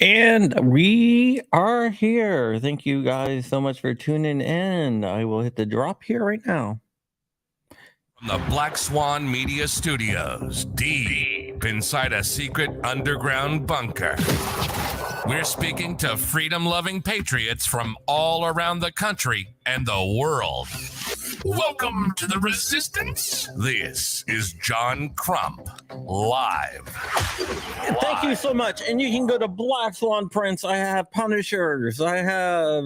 And we are here. Thank you guys so much for tuning in. I will hit the drop here right now. From the Black Swan Media Studios, deep inside a secret underground bunker. We're speaking to freedom-loving patriots from all around the country and the world. Welcome to the Resistance. This is John Crump, live. Thank you so much. And you can go to Black Swan Prince. I have Punishers. I have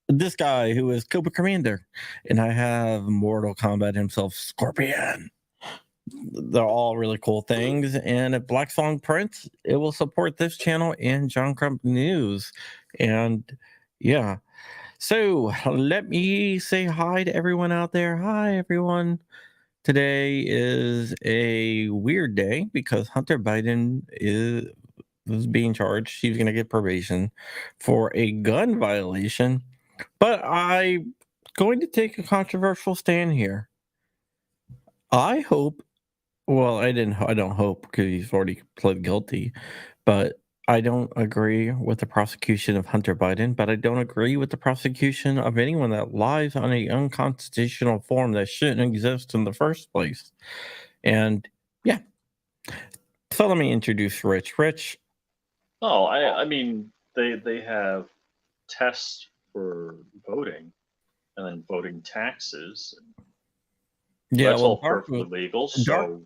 this guy who is Cobra Commander. And I have Mortal Kombat himself, Scorpion. They're all really cool things. And at Black Swan Prince, it will support this channel and John Crump News. And yeah. So let me say hi to everyone out there. Hi, everyone. Today is a weird day because Hunter Biden is being charged. She's going to get probation for a gun violation. But I'm going to take a controversial stand here. I hope, well, I don't hope because he's already pled guilty, but I don't agree with the prosecution of Hunter Biden, but I don't agree with the prosecution of anyone that lies on an unconstitutional form that shouldn't exist in the first place. And yeah. So let me introduce Rich. Rich. Oh, I mean, they have tests for voting and then voting taxes. Yeah, that's all perfectly legal. So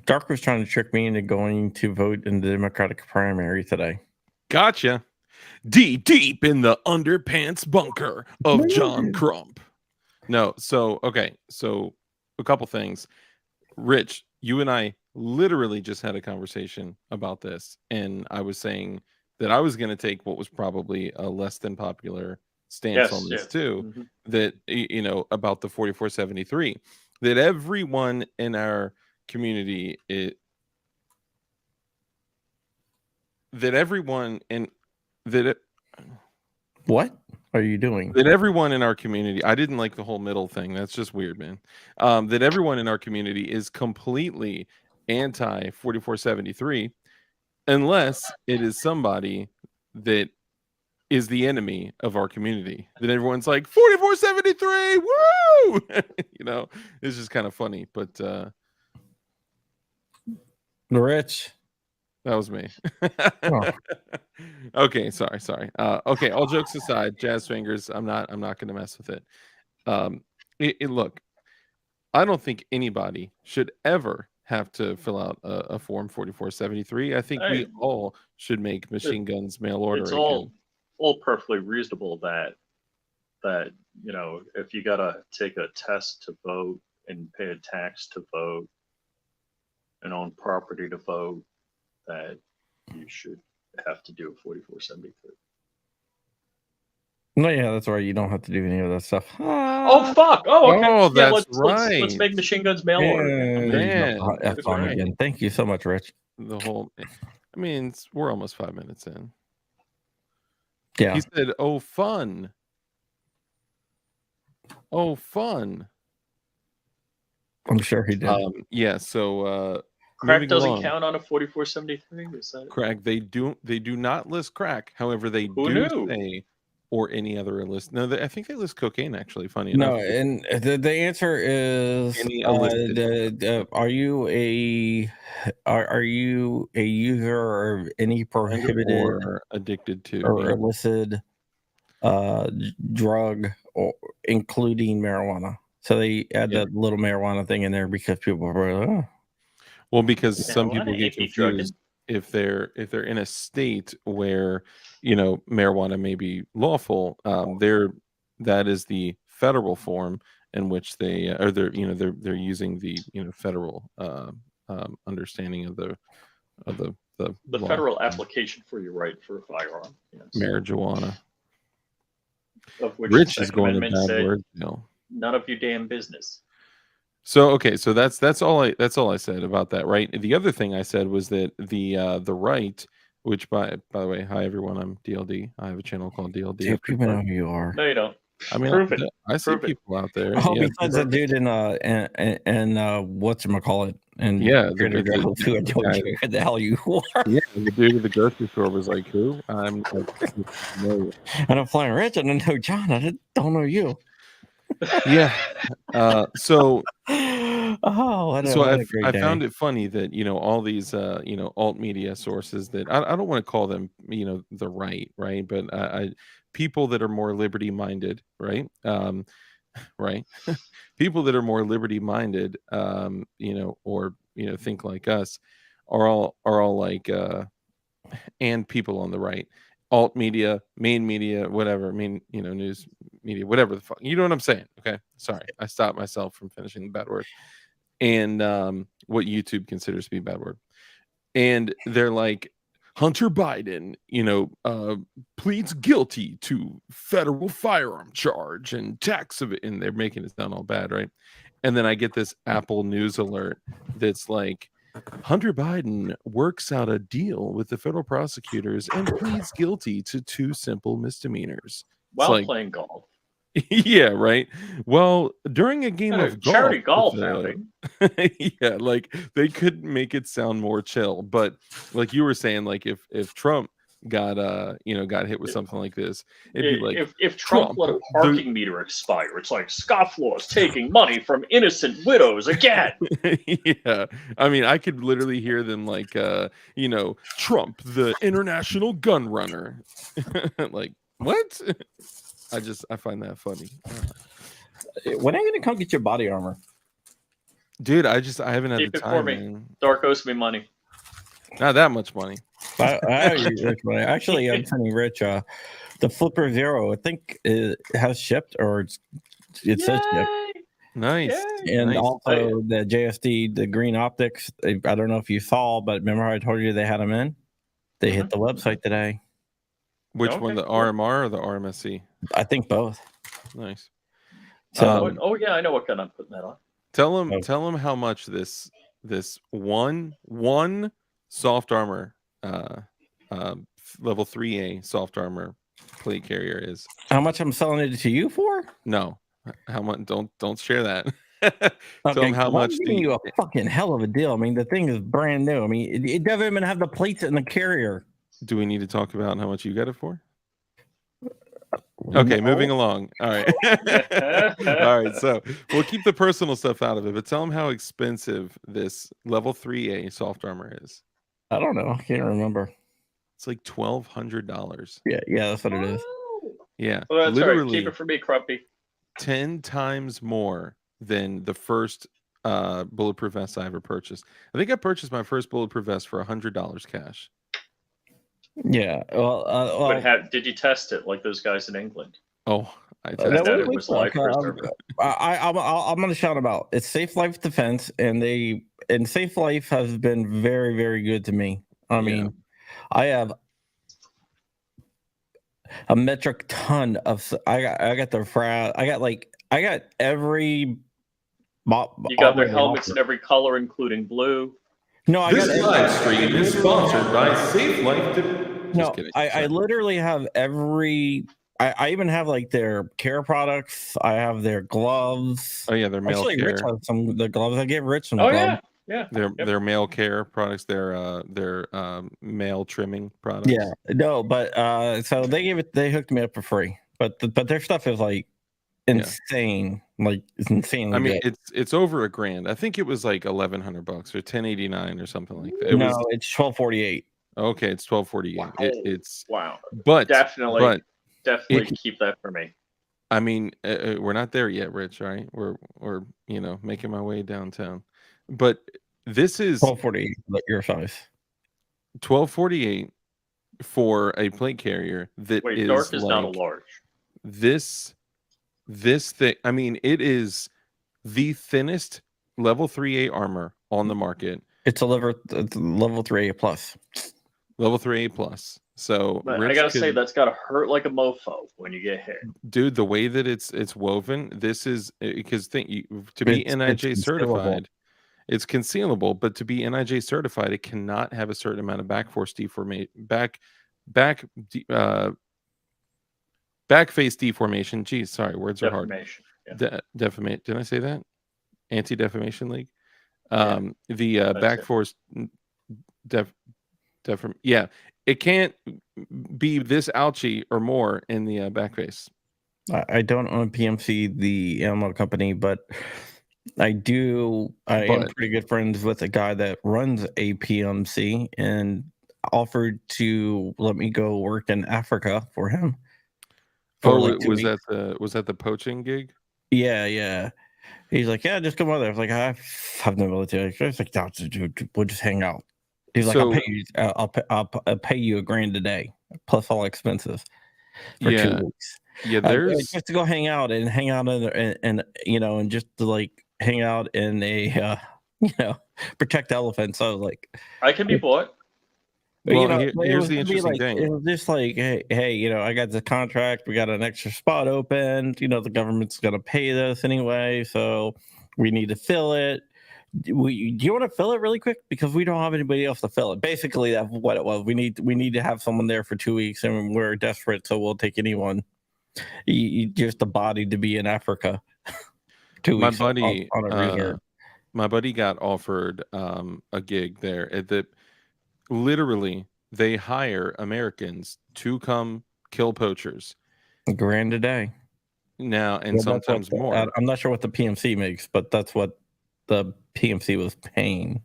Dark was trying to trick me into going to vote in the Democratic primary today. Gotcha. Deep in the underpants bunker of John Crump. No, so, okay. So a couple things. Rich, you and I literally just had a conversation about this. And I was saying that I was going to take what was probably a less than popular stance on this too. Mm-hmm. That, you know, about the 4473. That everyone in our community what are you doing? That everyone in our community, I didn't like the whole middle thing. That's just weird, man. That everyone in our community is completely anti 4473 unless it is somebody that is the enemy of our community. That everyone's like 4473, woo! You know, it's just kind of funny, but Rich. That was me. Oh. Okay, sorry. Okay, all jokes aside, jazz fingers, I'm not going to mess with it. Look, I don't think anybody should ever have to fill out a form 4473. I think we all should make machine guns mail order. It's all perfectly reasonable that you know, if you got to take a test to vote and pay a tax to vote and own property to vote, that you should have to do a 4473. No, yeah, that's right. You don't have to do any of that stuff. Oh, fuck. Oh, okay. Oh, that's right. Let's make machine guns mail order. That's right. Again. Thank you so much, Rich. The whole, I mean, we're almost 5 minutes in. Yeah. He said, "Oh, fun. Oh, fun." I'm sure he did. Yeah. So, crack doesn't count on a 4473. Is that crack? They do not list crack. However, they do say or any other list. No, I think they list cocaine. Actually, funny enough. No, and the answer is: are you a user of any prohibited or addicted to or illicit drug, or including marijuana? So they add that little marijuana thing in there because people are like, oh. Well, because some Marijuana people get ain't be drugging. confused if they're in a state where marijuana may be lawful. That is the federal form in which they or they're using the federal understanding of the The law. federal application for your right for a firearm. Yes. Marijuana. Of which Rich the is Second going to Amendment bad said, word jail. none of your damn business. So okay, so that's all I said about that, right? The other thing I said was that the right, which by the way, hi everyone, I'm DLD. I have a channel called DLD. Dude, people know who you are. No, you don't. I mean, Prove it. I see Prove it. people out there. Oh, Yeah, besides that dude in whatchamacallit and yeah, Trader Joe's, who I told guy- you who the hell you are. yeah, the dude at the grocery store was like, "Who?" I'm like, "No." And I'm flying rich. I don't know John. I don't know you. Yeah. So Oh, what so a great I day. found it funny that all these alt media sources that I don't want to call them the right, but people that are more liberty minded, right, right, people that are more liberty minded, or think like us, are all like and people on the right, alt media, main media, whatever, news media, whatever the fuck, you know what I'm saying? Okay, sorry, I stopped myself from finishing the bad word. And what YouTube considers to be a bad word. And they're like, Hunter Biden, pleads guilty to federal firearm charge and tax of it, and they're making it sound all bad, right? And then I get this Apple News alert that's like, Hunter Biden works out a deal with the federal prosecutors and pleads guilty to 2 simple misdemeanors. While like, playing golf. yeah, right. Well, during a game of Charity golf with, outing. yeah, like they could make it sound more chill, but like you were saying, like if Trump got got hit with something like this, it'd be like, If Trump let a parking meter expire, it's like scofflaws taking money from innocent widows again. yeah, I mean, I could literally hear them like, Trump, the international gun runner. Like, what? I find that funny. When are you gonna come get your body armor? Dude, I haven't had Keep the it for time, me. man. Dark owes me money. Not that much money. I owe you rich money. Actually, I'm sending Rich the Flipper Zero. I think it has shipped, or it says shipped. Yay! Nice. Yay! And Nice. also the JSD, the green optics. I don't know if you saw, but remember how I told you they had them in? They hit the website today. Which Okay, one, the cool. RMR or the RMSC? I think both. Nice. So Oh yeah, I know what gun I'm putting that on. Tell him how much this one soft armor level 3A soft armor plate carrier is. how much I'm selling it to you for? No. How much? Don't share that. Okay, Tell him how well, I'm much giving you a fucking hell of a deal. I mean, the thing is brand new. I mean, it doesn't even have the plates in the carrier. Do we need to talk about how much you got it for? Okay, moving along. All right. All right, so we'll keep the personal stuff out of it, but tell them how expensive this level 3A soft armor is. I don't know. I can't remember. It's like $1,200. Yeah, that's what it is. Yeah, Well, that's literally all right. Keep it for me, Crumpy. 10 times more than the first bulletproof vest I ever purchased. I think I purchased my first bulletproof vest for $100 cash. Yeah. Well, Did you test it like those guys in England? Oh, I That tested it was life preserver. I'm going to shout them out. It's Safe Life Defense, and Safe Life has been very, very good to me. I mean, I have a metric ton of. I got every. You got their helmets in every color, including blue. No, I got live stream is sponsored by Safe Life. No, I literally have every. I even have like their care products. I have their gloves. Oh yeah, their male Actually, care. Rich has some the gloves. I gave Rich some Oh gloves. yeah. Their male care products. Their male trimming products. Yeah, no, but so they hooked me up for free. But their stuff is like insane. Like it's insane. I mean, it's over $1,000. I think it was like $1,100 or $1,089 or something like that. It's $1,248. Okay, it's $1,248. Wow. It's wow. But definitely keep that for me. I mean, we're not there yet, Rich. Right? We're making my way downtown. But this is 1240 your size. 1248 for a plate carrier that Wait, is dark is not a like large. this thing. I mean, it is the thinnest level 3A armor on the market. It's a level 3A plus. Level 3A plus. So But I Rich gotta say, could, that's gotta hurt like a mofo when you get hit. dude, the way that it's woven, this is because to be It's NIJ concealable. certified, it's concealable, but to be NIJ certified, it cannot have a certain amount of back force deformation, back face deformation. Geez, sorry, words are hard. Defamation. Yeah. Defamate. Did I say that? Anti-Defamation League. Yeah, The that's back it. force yeah, it can't be this ouchy or more in the back face. I don't own PMC, the ammo company, but I do. I am But- pretty good friends with a guy that runs a PMC and offered to let me go work in Africa for him. For like 2 was weeks. that the poaching gig? Yeah. He's like, yeah, just come over there. I was like, I have no military. He's like, no, dude, we'll just hang out. He's like, So- I'll pay you $1,000 a day plus all expenses for 2 weeks. Yeah, there's just to go hang out and and just to like hang out in a protect elephants. I was like, I can be bought. Well, it here's was the gonna be interesting like, thing. It was just like, hey, I got the contract. We got an extra spot open. The government's gonna pay this anyway, so we need to fill it. Do you want to fill it really quick because we don't have anybody else to fill it? Basically, that's what it was. We need to have someone there for 2 weeks, and we're desperate, so we'll take anyone. Just a body to be in Africa. 2 my weeks buddy on a reserve. my buddy got offered a gig there at the literally they hire Americans to come kill poachers $1,000 a day. now, and Well, that's sometimes what more. I'm not sure what the PMC makes, but that's what the PMC was paying.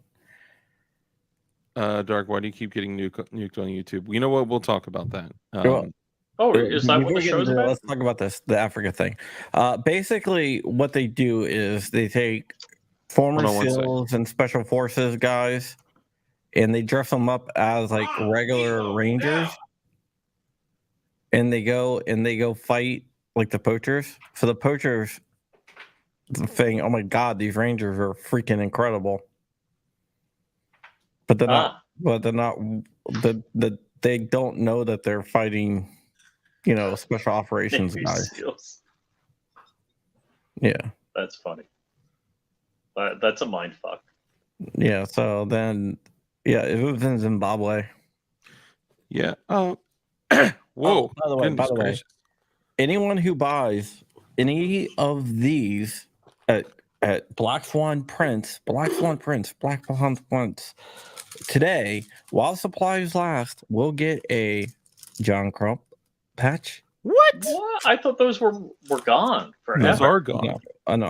Dark, why do you keep getting nuked on YouTube? You know what? We'll talk about that. Well, Oh, is that what Before the we get show's into that, about? let's talk about the Africa thing. Basically, what they do is they take former Hold on one sec. SEALs and special forces guys, and they dress them up as like regular rangers, and they go fight like the poachers. So the poachers thing, oh my god, these rangers are freaking incredible. But they're not. But they're not. They don't know that they're fighting, special operations Navy guys. SEALs. Yeah. That's funny. That's a mind fuck. Yeah. So then, it was in Zimbabwe. Yeah. Oh. Whoa. Oh, by the way, gracious. anyone who buys any of these at Black Swan Prince today, while supplies last, will get a John Crump patch. What? I thought those were gone forever. Those are gone. No, I know.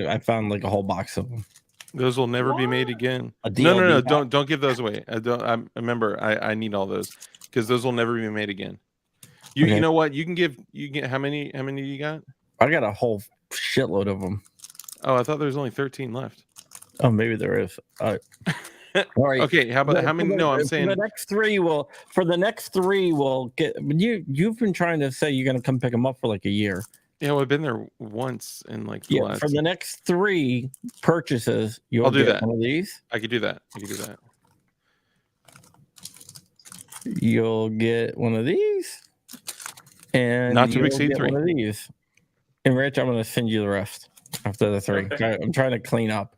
I found like a whole box of them. Those will never be made What? again. A No. DLB pack. Don't give those away. I remember. I need all those because those will never be made again. You Okay. know what? You can get how many you got? I got a whole shitload of them. Oh, I thought there was only 13 left. Oh, maybe there is. All right. Okay, how about how many? No, I'm saying the next three will. For the next three, will get. You've been trying to say you're going to come pick them up for like a year. yeah. Well, I've been there once in like the last. For the next three purchases, you'll I'll do get that. one of these. I could do that. You'll get one of these, and Not to you'll exceed get 3. One of these. And Rich, I'm going to send you the rest after the 3. Okay. I'm trying to clean up.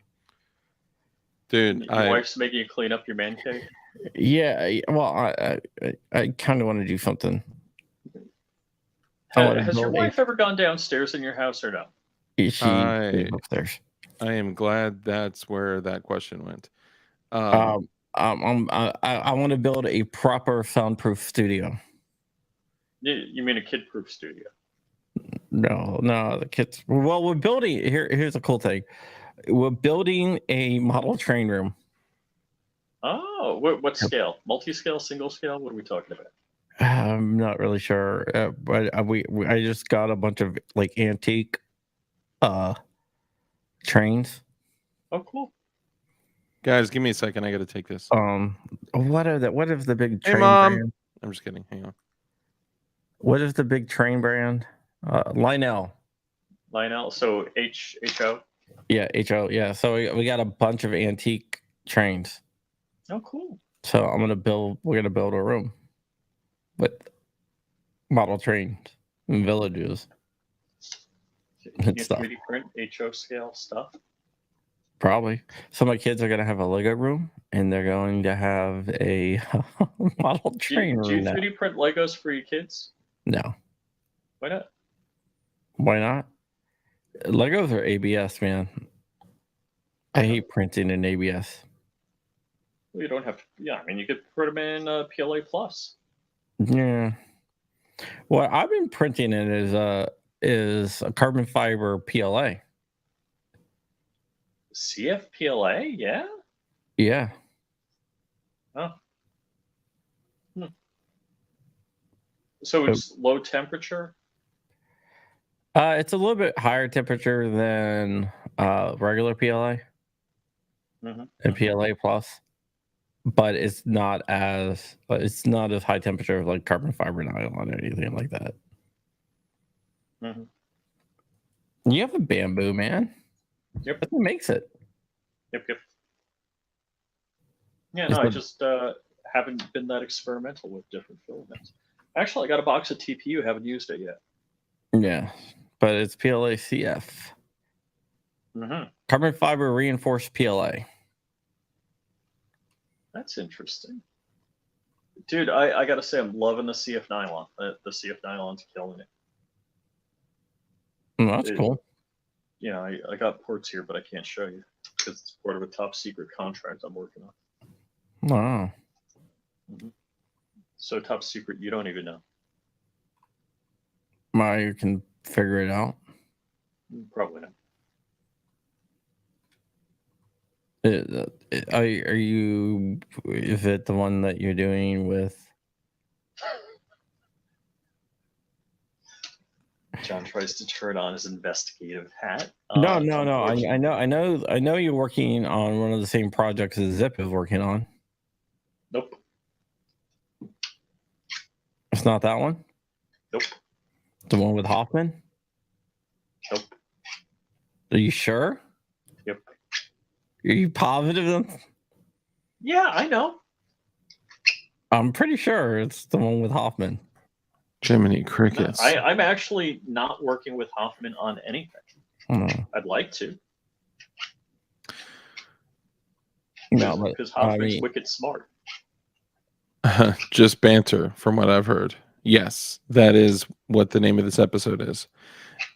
Dude, Your wife's making you clean up your man cave. Yeah. Well, I kind of want to do something. I wanna Has your build a- wife ever gone downstairs in your house or no? She I- upstairs. I am glad that's where that question went. I want to build a proper soundproof studio. You mean a kid-proof studio? No, the kids. Well, we're building. Here's a cool thing. We're building a model train room. Oh, what scale? Multi-scale, single scale? What are we talking about? I'm not really sure, but I just got a bunch of like antique trains. Oh, cool. Guys, give me a second. I got to take this. What if the big Hey, train Mom. brand? I'm just kidding. Hang on. What is the big train brand? Lionel. Lionel. So HO. Yeah, HO. Yeah. So we got a bunch of antique trains. Oh, cool. So we're gonna build a room with model trains and villages. Can and you stuff. 3D print HO scale stuff? Probably. So my kids are gonna have a Lego room, and they're going to have a model train Do you room now. 3D print Legos for your kids? No, Why not? why not? Legos are ABS, man. I hate printing in ABS. Well, you don't have to. Yeah, I mean, you could put them in PLA Plus. Yeah. What I've been printing in is a carbon fiber PLA. CFPLA, yeah. Yeah. Oh. So it's low temperature. It's a little bit higher temperature than regular PLA and PLA plus, but it's not as high temperature like carbon fiber nylon or anything like that. You have a bamboo, man. Yep. That's what makes it. Yep. Yeah, no, I just haven't been that experimental with different filaments. Actually, I got a box of TPU, haven't used it yet. Yeah, but it's PLA CF. Carbon fiber reinforced PLA. That's interesting. Dude, I got to say, I'm loving the CF nylon. The CF nylon's killing it. That's cool. You know, I got ports here, but I can't show you because it's part of a top secret contract I'm working on. Wow. So top secret, you don't even know. You can figure it out. Probably not. Are you? Is it the one that you're doing with? John tries to turn on his investigative hat. No. I know you're working on one of the same projects as Zip is working on. Nope. It's not that one? Nope. The one with Hoffman? Nope. Are you sure? Yep. Are you positive? Yeah, I know. I'm pretty sure it's the one with Hoffman. Jiminy Crickets. I'm actually not working with Hoffman on anything. I'd like to. No, because Hoffman's wicked smart. Just banter, from what I've heard. Yes, that is what the name of this episode is.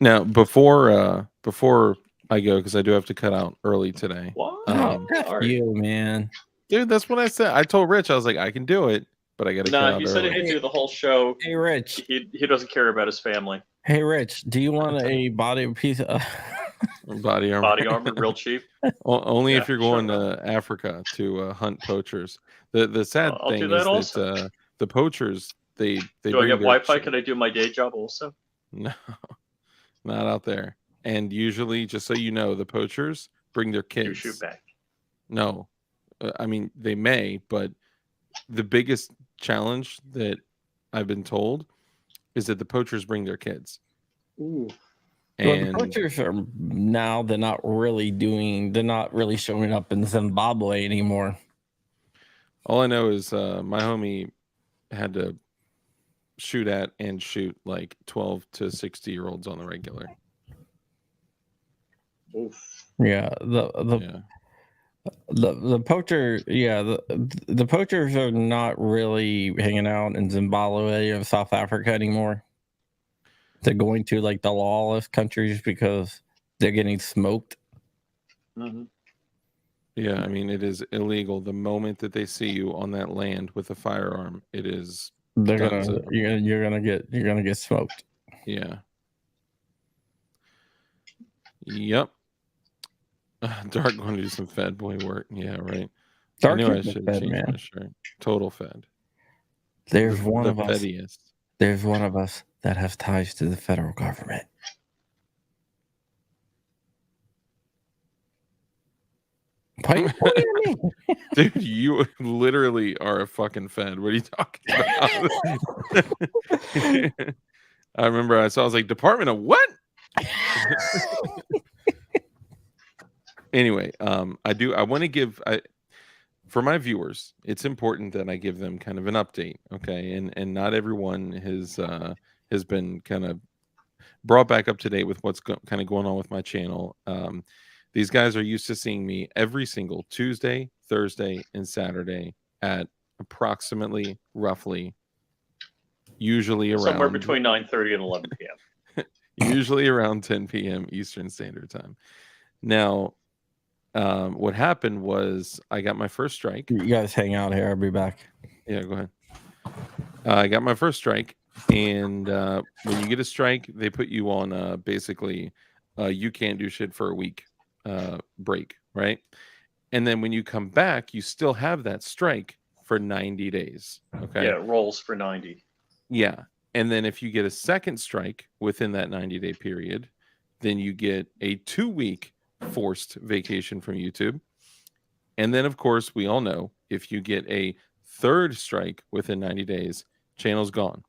Now, before I go, because I do have to cut out early today. Wow. You, man. Dude, that's what I said. I told Rich, I was like, I can do it, but I got to cut out he said early. he'd do the whole show. Hey, Rich. He doesn't care about his family. Hey, Rich, do you want a body piece of body armor? Body armor, real cheap. Only if you're going to Africa to hunt poachers. The sad thing is that the poachers they do I get Wi-Fi? Can I do my day job also? No, not out there. And usually, just so you know, the poachers bring their kids. You shoot back. No, I mean they may, but the biggest challenge that I've been told is that the poachers bring their kids. Ooh. And the poachers are now they're not really showing up in Zimbabwe anymore. All I know is my homie had to shoot at and shoot like 12 to 60-year-olds on the regular. Oof. Yeah, the poacher, the poachers are not really hanging out in Zimbabwe or South Africa anymore. They're going to like the lawless countries because they're getting smoked. Mm-hmm. Yeah, I mean it is illegal. The moment that they see you on that land with a firearm, it is you're gonna get smoked. Yeah. Yep. Dark going to do some Fed boy work. Yeah, right. Dark I knew I should have changed my shirt. Total Fed. There's one of us that has ties to the federal government. Why are you pointing at me? Dude, you literally are a fucking Fed. What are you talking about? I remember I was like, Department of what? Anyway, I want to give for my viewers, it's important that I give them kind of an update, okay? And not everyone has been kind of brought back up to date with what's kind of going on with my channel. These guys are used to seeing me every single Tuesday, Thursday, and Saturday at approximately, roughly, usually around somewhere between 9:30 and 11 p.m. usually around 10 p.m. Eastern Standard Time. Now, what happened was I got my first strike. You guys hang out here. I'll be back. Yeah, go ahead. I got my first strike, and when you get a strike, they put you on basically you can't do shit for a week break, right? And then when you come back, you still have that strike for 90 days. Okay. Yeah, it rolls for 90. Yeah. And then if you get a second strike within that 90-day period, then you get a 2-week forced vacation from YouTube. And then, of course, we all know if you get a third strike within 90 days, channel's gone.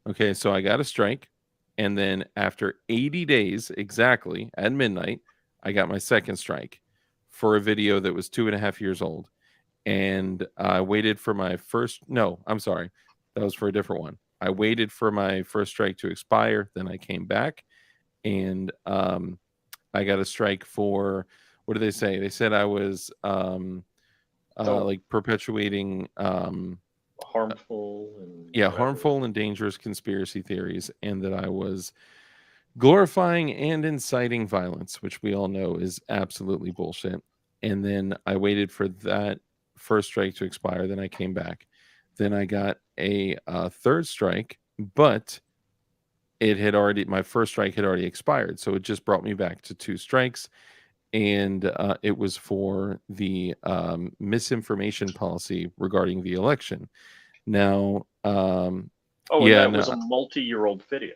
Okay, so I got a strike. And then after 80 days exactly at midnight, I got my second strike for a video that was 2.5 years old. And I waited for my first. No, I'm sorry. That was for a different one. I waited for my first strike to expire. Then I came back and I got a strike for, what did they say? They said I was like perpetuating harmful and harmful and dangerous conspiracy theories, and that I was glorifying and inciting violence, which we all know is absolutely bullshit. And then I waited for that first strike to expire. Then I came back. Then I got a third strike, but my first strike had already expired. So it just brought me back to 2 strikes. And it was for the misinformation policy regarding the election. Now, that was a multi-year-old video.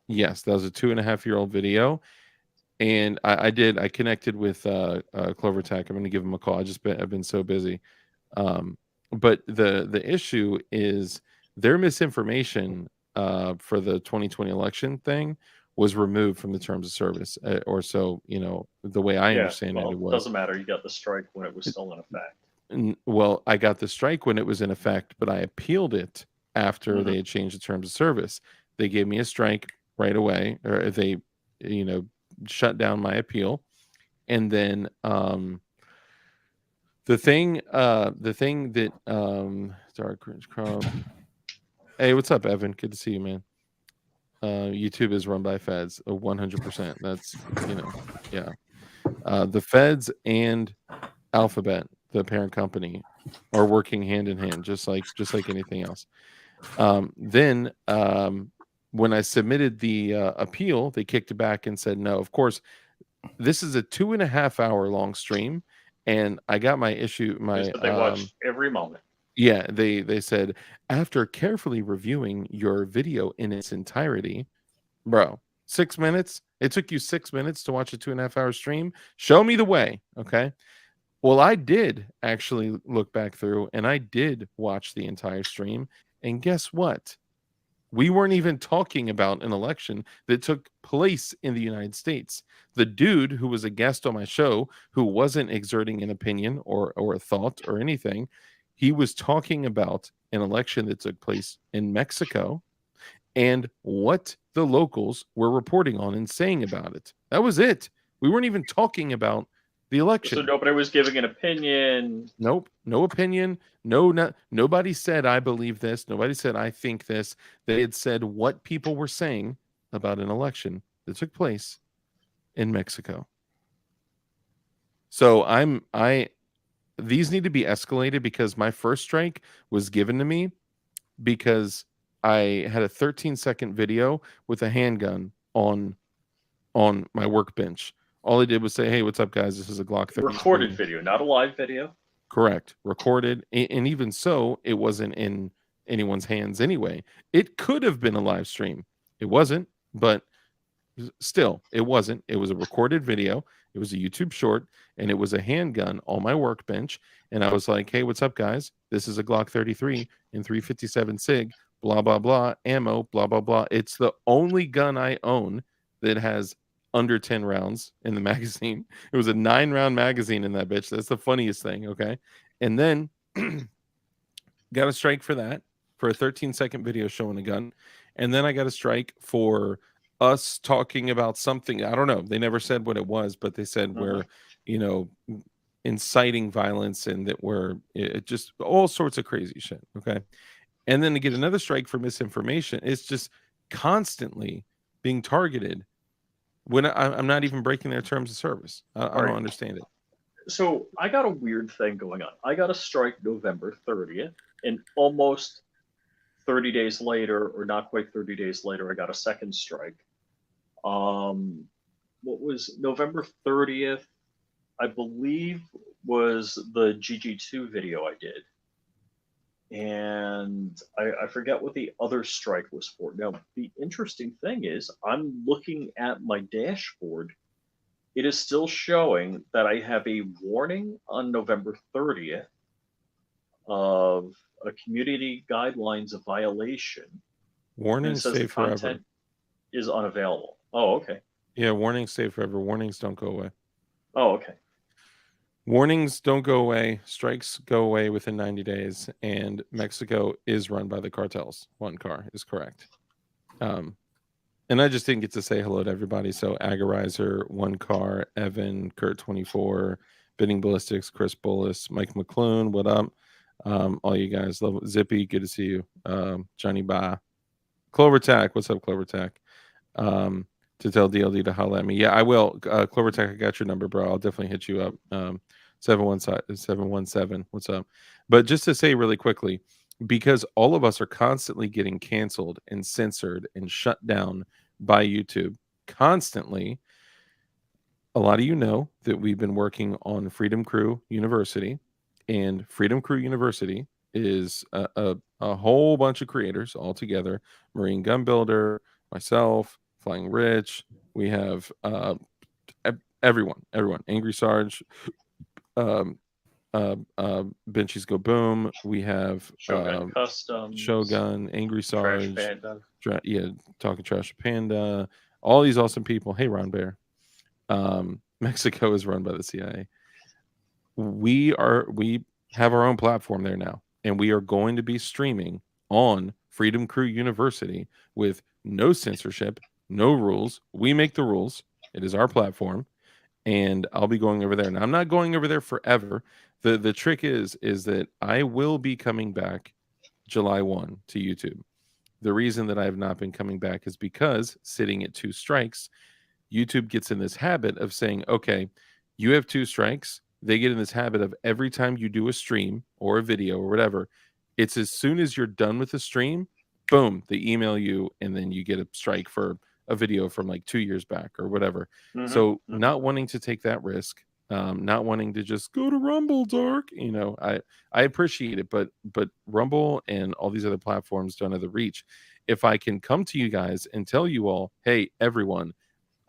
Yes, that was a 2.5-year-old video. And I connected with Clover Tech. I'm going to give them a call. I've been so busy. But the issue is their misinformation for the 2020 election thing was removed from the terms of service, or so, the way I understand it was. It doesn't matter. You got the strike when it was still in effect. Well, I got the strike when it was in effect, but I appealed it after they had changed the terms of service. They gave me a strike right away, or they, shut down my appeal. And then the thing that Dark Chrome. Hey, what's up, Evan? Good to see you, man. YouTube is run by feds, 100%. That's the feds and Alphabet, the parent company, are working hand in hand, just like anything else. Then when I submitted the appeal, they kicked it back and said no. Of course, this is a 2.5-hour long stream, and I got my issue. They watched every moment. Yeah, they said, after carefully reviewing your video in its entirety, bro, 6 minutes? It took you 6 minutes to watch a 2.5-hour stream? Show me the way, okay? Well, I did actually look back through, and I did watch the entire stream, and guess what? We weren't even talking about an election that took place in the United States. The dude who was a guest on my show, who wasn't exerting an opinion or a thought or anything, he was talking about an election that took place in Mexico and what the locals were reporting on and saying about it. That was it. We weren't even talking about the election. So nobody was giving an opinion. Nope. No opinion. Nobody said I believe this. Nobody said I think this. They had said what people were saying about an election that took place in Mexico. So these need to be escalated, because my first strike was given to me because I had a 13-second video with a handgun on my workbench. All I did was say, "Hey, what's up, guys? This is a Glock 30." Recorded video, not a live video. Correct. Recorded. And even so, it wasn't in anyone's hands anyway. It could have been a live stream. It wasn't, but still, it wasn't. It was a recorded video. It was a YouTube short, and it was a handgun on my workbench. And I was like, hey, what's up, guys? This is a Glock 33 and 357 SIG, blah, blah, blah, ammo, blah, blah, blah. It's the only gun I own that has under 10 rounds in the magazine. It was a 9-round magazine in that bitch. That's the funniest thing, okay? And then got a strike for that, for a 13-second video showing a gun. And then I got a strike for us talking about something. I don't know. They never said what it was, but they said we're, inciting violence, and that we're just all sorts of crazy shit. Okay. And then to get another strike for misinformation, it's just constantly being targeted when I'm not even breaking their terms of service. I don't understand it. So I got a weird thing going on. I got a strike November 30th, and almost 30 days later, or not quite 30 days later, I got a second strike. What was November 30th? I believe was the GG2 video I did. And I forget what the other strike was for. Now, the interesting thing is, I'm looking at my dashboard. It is still showing that I have a warning on November 30th of a community guidelines of violation. Warnings stay forever. Content is unavailable. Oh, okay. Yeah, warnings stay forever. Warnings don't go away. Oh, okay. Warnings don't go away. Strikes go away within 90 days. And Mexico is run by the cartels. One car is correct. And I just didn't get to say hello to everybody. So Agarizer, One Car, Evan, Kurt24, Bidding Ballistics, Chris Bullis, Mike McClune, what up? All you guys, love Zippy, good to see you. Johnny Ba, Clover Tack, what's up, Clover Tack? To tell DLD to holler at me. Yeah, I will. Clover Tack, I got your number, bro. I'll definitely hit you up. 717, what's up? But just to say really quickly, because all of us are constantly getting canceled and censored and shut down by YouTube constantly, a lot of you know that we've been working on Freedom Crew University, and Freedom Crew University is a whole bunch of creators all together. Marine Gun Builder, myself, Flying Rich, we have everyone, Angry Sarge, Benchies Go Boom, we have Shogun Customs, Shogun, Angry Sarge, Trash Panda. Talking Trash Panda, all these awesome people. Hey, Ron Bear. Mexico is run by the CIA. We have our own platform there now, and we are going to be streaming on Freedom Crew University with no censorship, no rules. We make the rules. It is our platform, and I'll be going over there. Now, I'm not going over there forever. The trick is that I will be coming back July 1 to YouTube. The reason that I have not been coming back is because sitting at 2 strikes, YouTube gets in this habit of saying, okay, you have 2 strikes. They get in this habit of every time you do a stream or a video or whatever, it's as soon as you're done with the stream, boom, they email you, and then you get a strike for a video from like 2 years back or whatever. So not wanting to take that risk, not wanting to just go to Rumble, Dark, I appreciate it, but Rumble and all these other platforms don't have the reach. If I can come to you guys and tell you all, hey, everyone,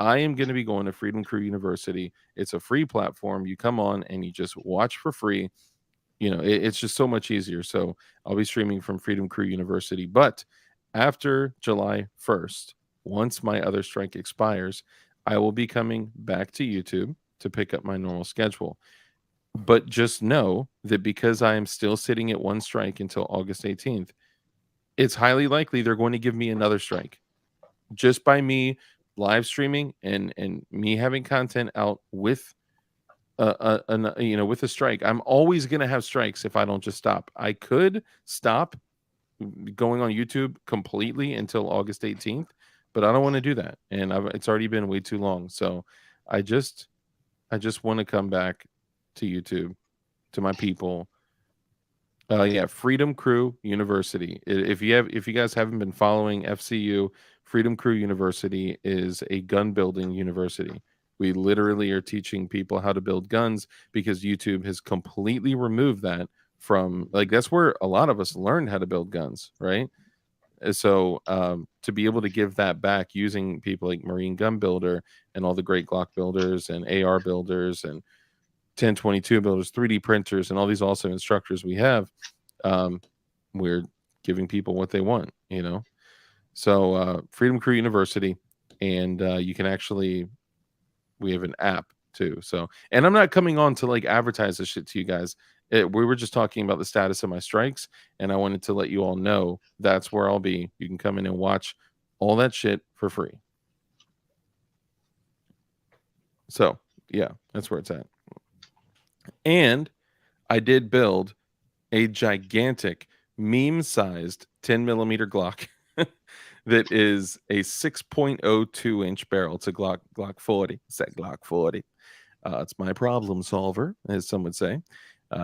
I am going to be going to Freedom Crew University. It's a free platform. You come on and you just watch for free. It's just so much easier. So I'll be streaming from Freedom Crew University. But after July 1st, once my other strike expires, I will be coming back to YouTube to pick up my normal schedule. But just know that because I am still sitting at 1 strike until August 18th, it's highly likely they're going to give me another strike. Just by me live streaming and me having content out with with a strike. I'm always going to have strikes if I don't just stop. I could stop going on YouTube completely until August 18th, but I don't want to do that. And it's already been way too long. So I just want to come back to YouTube, to my people. Freedom Crew University. If you guys haven't been following FCU, Freedom Crew University is a gun building university. We literally are teaching people how to build guns because YouTube has completely removed that from, like, that's where a lot of us learned how to build guns, right? so to be able to give that back using people like Marine Gun Builder and all the great Glock builders and AR builders and 1022 builders, 3D printers, and all these awesome instructors we have, we're giving people what they want, you know. So Freedom Crew University, and you can actually, we have an app too. So, and I'm not coming on to like advertise this shit to you guys. We were just talking about the status of my strikes, and I wanted to let you all know that's where I'll be. You can come in and watch all that shit for free. So yeah, that's where it's at. And I did build a gigantic meme-sized 10mm Glock that is a 6.02 inch barrel. It's a Glock 40. It's that Glock 40. It's my problem solver, as some would say.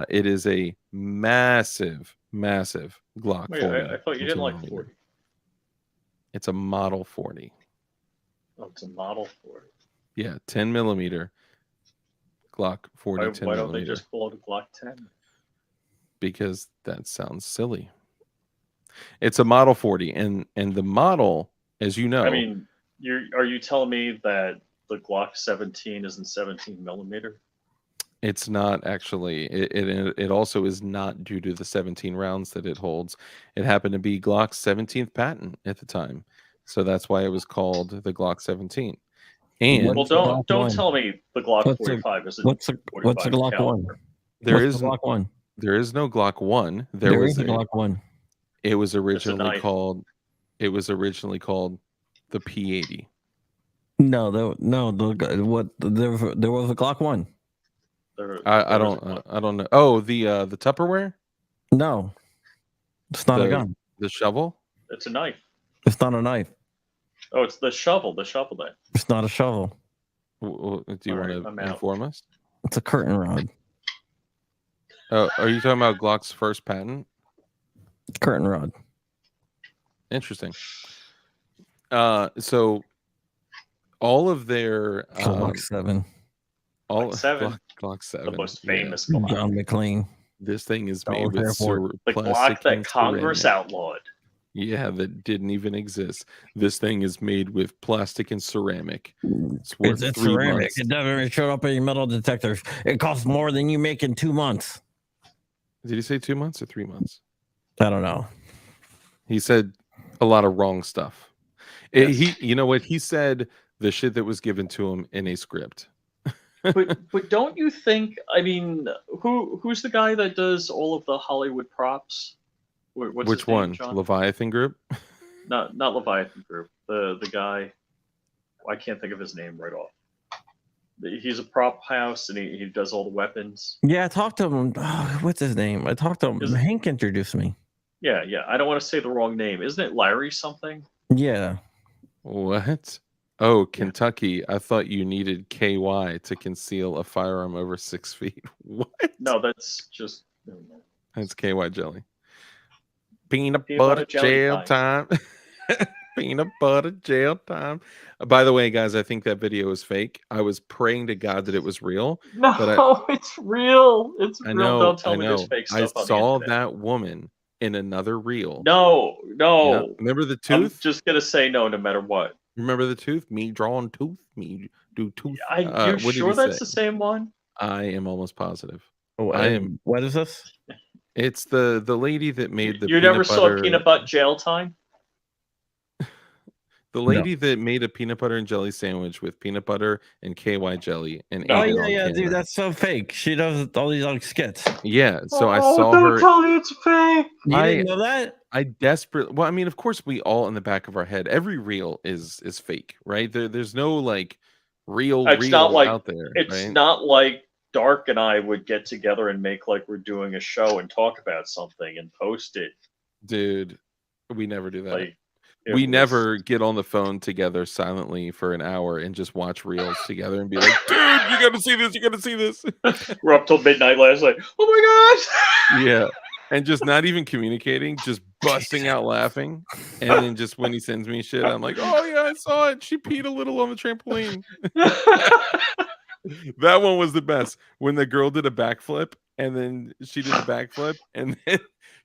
It is a massive Glock 40. I thought you didn't like 40. It's a Model 40. Oh, it's a Model 40. Yeah, 10mm Glock 40. Why don't they just call it a Glock 10? Because that sounds silly. It's a Model 40, and the model, as you know, I mean, are you telling me that the Glock 17 isn't 17mm? It's not actually. It also is not due to the 17 rounds that it holds. It happened to be Glock's 17th patent at the time, so that's why it was called the Glock 17. And well, don't tell me the Glock 45 isn't. What's the Glock one? There is Glock one. There is no Glock 1. There is a Glock 1. It was originally called. It was originally called the P80. No, there was a Glock 1. I don't know. Oh, the Tupperware? No, it's not a gun. The shovel? It's a knife. It's not a knife. Oh, it's the shovel. The shovel knife. It's not a shovel. Do you want to inform us? It's a curtain rod. Oh, are you talking about Glock's first patent? Curtain rod. Interesting. So all of their Glock 7. Glock 7. Glock 7. The most famous Glock. John McClane. This thing is made with the Glock that Congress outlawed. Yeah, that didn't even exist. This thing is made with plastic and ceramic. It's worth It's 3 ceramic. months. It doesn't show up in your metal detectors. It costs more than you make in 2 months. Did he say 2 months or 3 months? I don't know. He said a lot of wrong stuff. Yes. You know what? He said the shit that was given to him in a script. but don't you think? I mean, who's the guy that does all of the Hollywood props? What's Which his name, one? John? Leviathan Group? Not Leviathan Group. The guy. I can't think of his name right off. He's a prop house and he does all the weapons. Yeah, I talked to him. Oh, what's his name? I talked to him. Hank introduced me. Yeah. I don't want to say the wrong name. Isn't it Larry something? Yeah. What? Oh, Kentucky. I thought you needed KY to conceal a firearm over 6 feet. What? No, that's just. That's KY jelly. Peanut butter jail time. Peanut butter jail time. By the way, guys, I think that video is fake. I was praying to God that it was real. No, it's real. It's real. Don't tell me there's fake stuff. I saw that woman in another reel. No. Yeah. Remember the tooth? I'm just gonna say no matter what. Remember the tooth? Me drawing tooth. Me do tooth. Are you sure that's the same one? I am almost positive. Oh, I am. What is this? It's the lady that made the. You never saw Peanut Butter Jail Time? The lady that made a peanut butter and jelly sandwich with peanut butter and KY jelly and oh yeah, dude, that's so fake. She does all these like skits. Yeah, so I saw her. Don't tell me it's fake. You didn't know that? I desperately. Well, I mean, of course, we all in the back of our head. Every reel is fake, right? There's no like real out there. It's not like Dark and I would get together and make like we're doing a show and talk about something and post it. Dude, we never do that. Like, we never get on the phone together silently for an hour and just watch reels together and be like, dude, you gotta see this, you gotta see this. We're up till midnight last night. Oh my gosh. Yeah. And just not even communicating, just busting out laughing. And then just when he sends me shit, I'm like, oh yeah, I saw it. She peed a little on the trampoline. That one was the best. When the girl did a backflip and then she did a backflip and then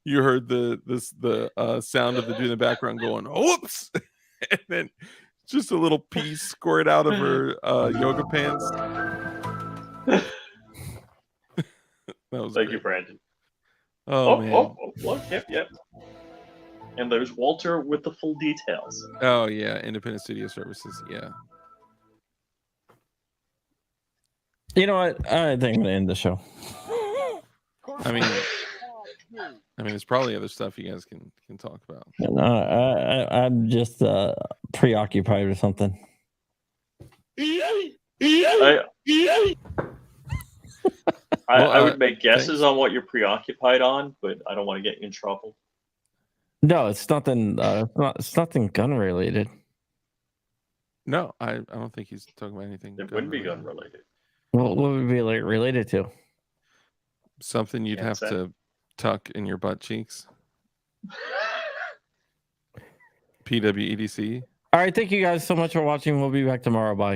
you heard the sound of the dude in the background going, "Whoops," and then just a little pea squirt out of her yoga pants. That was Thank great. you, Brandon. Oh man. Look, yep. And there's Walter with the full details. Oh yeah, Independent Studio Services. Yeah. You know what? I think I'm gonna end the show. I mean, there's probably other stuff you guys can talk about. I'm just preoccupied with something. I would make guesses on what you're preoccupied on, but I don't want to get you in trouble. No, it's nothing. It's nothing gun related. No, I don't think he's talking about anything. It wouldn't be gun related. What would it be like related to? Something you'd Can't have say. to tuck in your butt cheeks. PWEDC. All right, thank you guys so much for watching. We'll be back tomorrow. Bye.